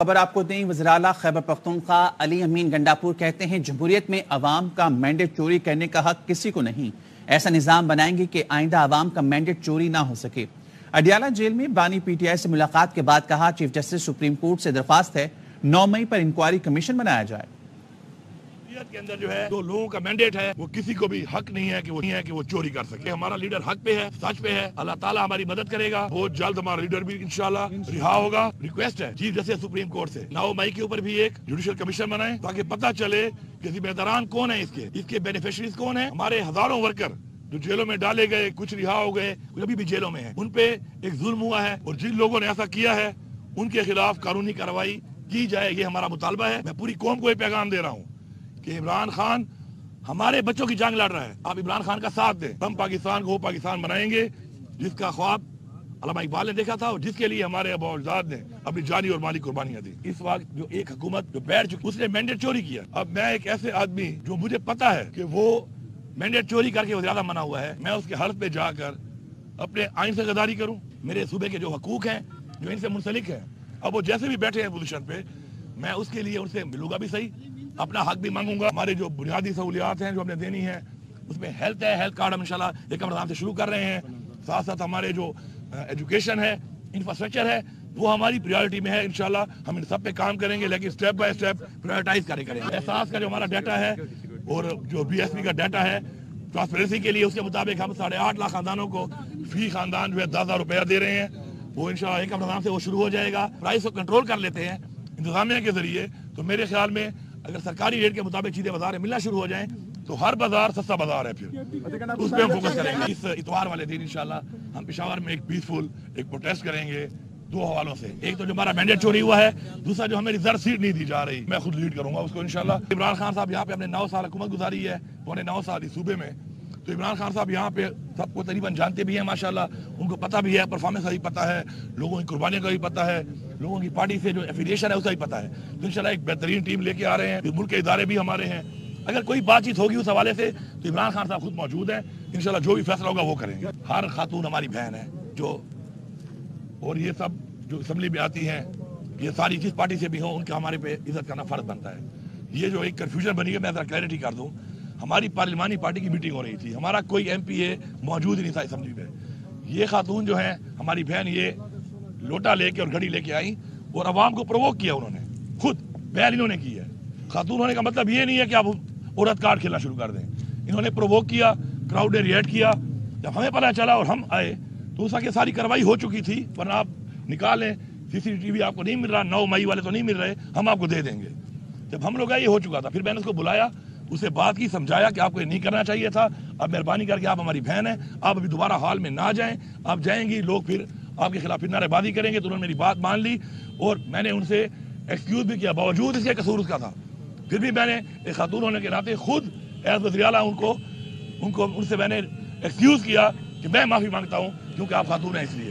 خبر آپ کو دیں، وزیر اعلیٰ خیبر پختونخوا علی امین گنڈاپور کہتے ہیں جمہوریت میں عوام کا مینڈیٹ چوری کرنے کا حق کسی کو نہیں، ایسا نظام بنائیں گے کہ آئندہ عوام کا مینڈیٹ چوری نہ ہو سکے۔ اڈیالہ جیل میں بانی پی ٹی آئی سے ملاقات کے بعد کہا چیف جسٹس سپریم کورٹ سے درخواست ہے 9 مئی پر انکوائری کمیشن بنایا جائے۔ کے اندر جو ہے جو لوگوں کا مینڈیٹ ہے وہ کسی کو بھی حق نہیں ہے کہ وہ چوری کر سکے۔ ہمارا لیڈر حق پہ ہے، سچ پہ ہے، اللہ تعالیٰ ہماری مدد کرے گا، بہت جلد ہمارا لیڈر بھی انشاءاللہ رہا ہوگا۔ ریکویسٹ ہے چیف جسٹس سپریم کورٹ سے 9 مئی کے اوپر بھی ایک جوڈیشل کمیشن بنائیں تاکہ پتہ چلے کہ ذمہ داران کون ہیں، اس کے بینیفیشریز کون ہیں۔ ہمارے ہزاروں ورکر جو جیلوں میں ڈالے گئے، کچھ رہا ہو گئے، کچھ ابھی بھی جیلوں میں ہیں، ان پہ ایک ظلم ہوا ہے اور جن لوگوں نے ایسا کیا ہے ان کے خلاف قانونی کارروائی کی جائے، یہ ہمارا مطالبہ ہے۔ میں پوری قوم کو یہ پیغام دے رہا ہوں کہ عمران خان ہمارے بچوں کی جنگ لڑ رہا ہے، آپ عمران خان کا ساتھ دیں، ہم پاکستان کو وہ پاکستان بنائیں گے جس کا خواب علامہ اقبال نے دیکھا تھا اور جس کے لیے ہمارے آباء و اجداد نے اپنی جانی اور مالی قربانیاں دی۔ اس وقت جو ایک حکومت جو بیٹھ چکی اس نے مینڈیٹ چوری کیا۔ اب میں ایک ایسے آدمی جو مجھے پتا ہے کہ وہ مینڈیٹ چوری کر کے وہ زیادہ منع ہوا ہے، میں اس کے حلف پہ جا کر اپنے آئین سے غداری کروں؟ میرے صوبے کے جو حقوق ہیں جو ان سے منسلک ہیں، اب وہ جیسے بھی بیٹھے ہیں پوزیشن پہ، میں اس کے لیے ان سے ملوں گا بھی صحیح، اپنا حق بھی مانگوں گا۔ ہمارے جو بنیادی سہولیات ہیں جو ہم نے دینی ہیں اس میں ہیلتھ ہے، ہیلتھ کارڈ ہم انشاءاللہ 1 رمضان سے شروع کر رہے ہیں، ساتھ ساتھ ہمارے جو ایجوکیشن ہے، انفراسٹرکچر ہے، وہ ہماری پریورٹی میں ہے۔ انشاءاللہ ہم ان سب پہ کام کریں گے، لیکن سٹیپ بائی سٹیپ پرائورٹائز کریں گے۔ احساس کا جو ہمارا ڈیٹا ہے اور جو بی ایس پی کا ڈیٹا ہے ٹرانسپیرنسی کے لیے، اس کے مطابق ہم 8.5 لاکھ خاندانوں کو فی خاندان جو ہے 10,000 روپیہ دے رہے ہیں، وہ انشاءاللہ 1 رمضان سے وہ شروع ہو جائے گا۔ پرائس کو کنٹرول کر لیتے ہیں انتظامیہ کے ذریعے، تو میرے خیال میں اگر سرکاری ریٹ کے مطابق چیزیں بازار میں ملنا شروع ہو جائیں تو ہر بازار سستا بازار ہے، پھر اس پہ ہم فوکس کریں گے۔ اس اتوار والے دن انشاءاللہ ہم پشاور میں ایک پیسفل ایک پروٹیسٹ کریں گے 2 حوالوں سے۔ ایک تو جو ہمارا مینڈیٹ چوری ہوا ہے، دوسرا جو ہمیں ریزرو سیٹ نہیں دی جا رہی، میں خود لیڈ کروں گا اس کو انشاءاللہ۔ عمران خان صاحب یہاں پہ ہم نے 9 سال حکومت گزاری ہے، 9.25 سال اس صوبے میں، تو عمران خان صاحب یہاں پہ سب کو تقریباً جانتے بھی ہیں ماشاءاللہ، ان کو پتہ بھی ہے، پرفارمنس کا بھی پتہ ہے، لوگوں کی قربانیوں کا بھی پتہ ہے، لوگوں کی پارٹی سے جو ایفیلیشن ہے اس کا بھی پتہ ہے، تو انشاءاللہ ایک بہترین ٹیم لے کے آ رہے ہیں۔ ملک کے ادارے بھی ہمارے ہیں، اگر کوئی بات چیت ہوگی اس حوالے سے تو عمران خان صاحب خود موجود ہیں، انشاءاللہ جو بھی فیصلہ ہوگا وہ کریں گے۔ ہر خاتون ہماری بہن ہے جو، اور یہ سب جو اسمبلی میں آتی ہیں، یہ ساری جس پارٹی سے بھی ہوں ان کا ہمارے پہ عزت کرنا فرض بنتا ہے۔ یہ جو ایک کنفیوژن بنی ہے، میں ذرا کلیئرٹی کر دوں، ہماری پارلیمانی پارٹی کی میٹنگ ہو رہی تھی، ہمارا کوئی ایم پی اے موجود ہی نہیں تھا اسمبلی میں۔ یہ خاتون جو ہیں ہماری بہن، یہ لوٹا لے کے اور گھڑی لے کے آئیں اور عوام کو پرووک کیا، انہوں نے خود بیان انہوں نے کی ہے۔ خاتون ہونے کا مطلب یہ نہیں ہے کہ آپ عورت کارڈ کھیلنا شروع کر دیں، انہوں نے پرووک کیا، کراؤڈ نے ریئیکٹ کیا۔ جب ہمیں پتہ چلا اور ہم آئے تو اس وقت ساری کارروائی ہو چکی تھی، ورنہ آپ نکالیں CCTV آپ کو نہیں مل رہا، 9 مئی والے تو نہیں مل رہے، ہم آپ کو دے دیں گے۔ جب ہم لوگ آئے یہ ہو چکا تھا، پھر میں نے اس کو بلایا، اسے بات کی، سمجھایا کہ آپ کو یہ نہیں کرنا چاہیے تھا، اب مہربانی کر کے آپ ہماری بہن ہیں، آپ ابھی دوبارہ ہال میں نہ جائیں، آپ جائیں گی لوگ پھر آپ کے خلاف پھر نعرے بازی کریں گے، تو انہوں نے میری بات مان لی اور میں نے ان سے ایکسکیوز بھی کیا، باوجود اس کے قصور اس کا تھا، پھر بھی میں نے ایک خاتون ہونے کے ناطے خود ایز وزیر اعلیٰ ان سے میں نے ایکسکیوز کیا کہ میں معافی مانگتا ہوں کیونکہ آپ خاتون ہیں اس لیے۔